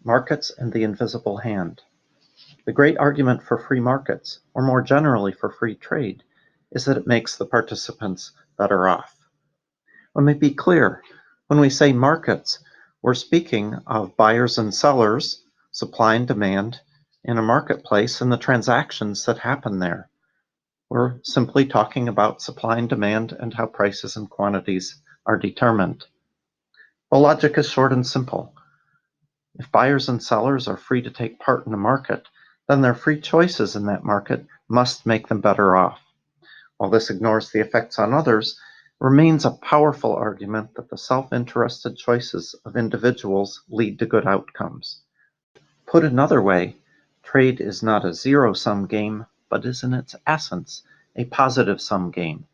Markets and the Invisible Hand. The great argument for free markets, or more generally for free trade, is that it makes the participants better off. Let me be clear. When we say markets, we're speaking of buyers and sellers, supply and demand, in a marketplace and the transactions that happen there. We're simply talking about supply and demand and how prices and quantities are determined. The logic is short and simple. If buyers and sellers are free to take part in a market, then their free choices in that market must make them better off. While this ignores the effects on others, it remains a powerful argument that the self-interested choices of individuals lead to good outcomes. Put another way, trade is not a zero-sum game, but is in its essence a positive-sum game.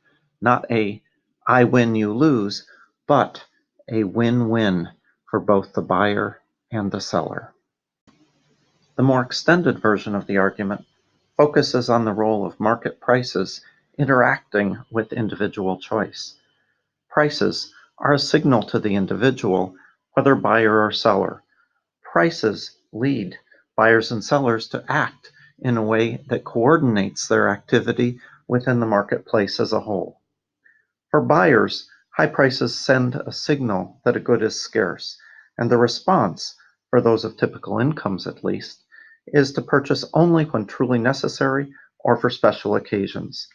Not a I win, you lose, but a win-win for both the buyer and the seller. The more extended version of the argument focuses on the role of market prices interacting with individual choice. Prices are a signal to the individual, whether buyer or seller. Prices lead buyers and sellers to act in a way that coordinates their activity within the marketplace as a whole. For buyers, high prices send a signal that a good is scarce, and the response, for those of typical incomes at least, is to purchase only when truly necessary or for special occasions.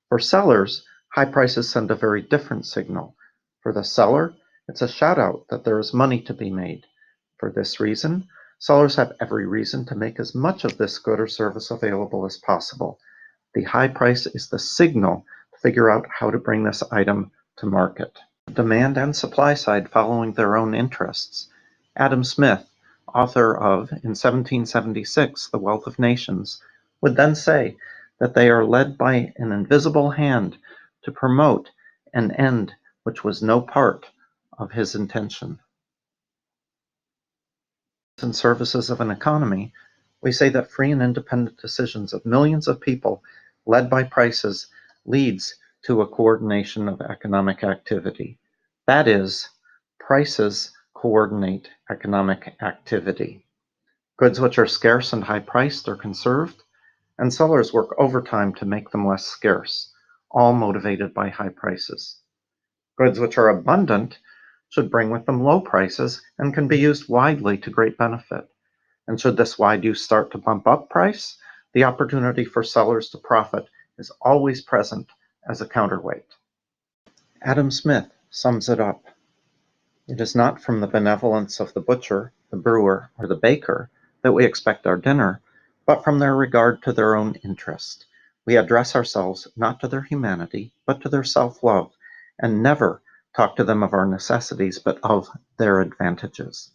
For sellers, high prices send a very different signal. For the seller, it's a shout-out that there is money to be made. For this reason, sellers have every reason to make as much of this good or service available as possible. The high price is the signal to figure out how to bring this item to market. Demand and supply side following their own interests. Adam Smith, author of, in 1776, The Wealth of Nations, would then say that they are led by an invisible hand to promote an end which was no part of his intention. In services of an economy, we say that free and independent decisions of millions of people, led by prices, leads to a coordination of economic activity. That is, prices coordinate economic activity. Goods which are scarce and high-priced are conserved, and sellers work overtime to make them less scarce, all motivated by high prices. Goods which are abundant should bring with them low prices and can be used widely to great benefit. And should this wide use start to bump up price, the opportunity for sellers to profit is always present as a counterweight. Adam Smith sums it up. It is not from the benevolence of the butcher, the brewer, or the baker that we expect our dinner, but from their regard to their own interest. We address ourselves not to their humanity, but to their self-love, and never talk to them of our necessities, but of their advantages.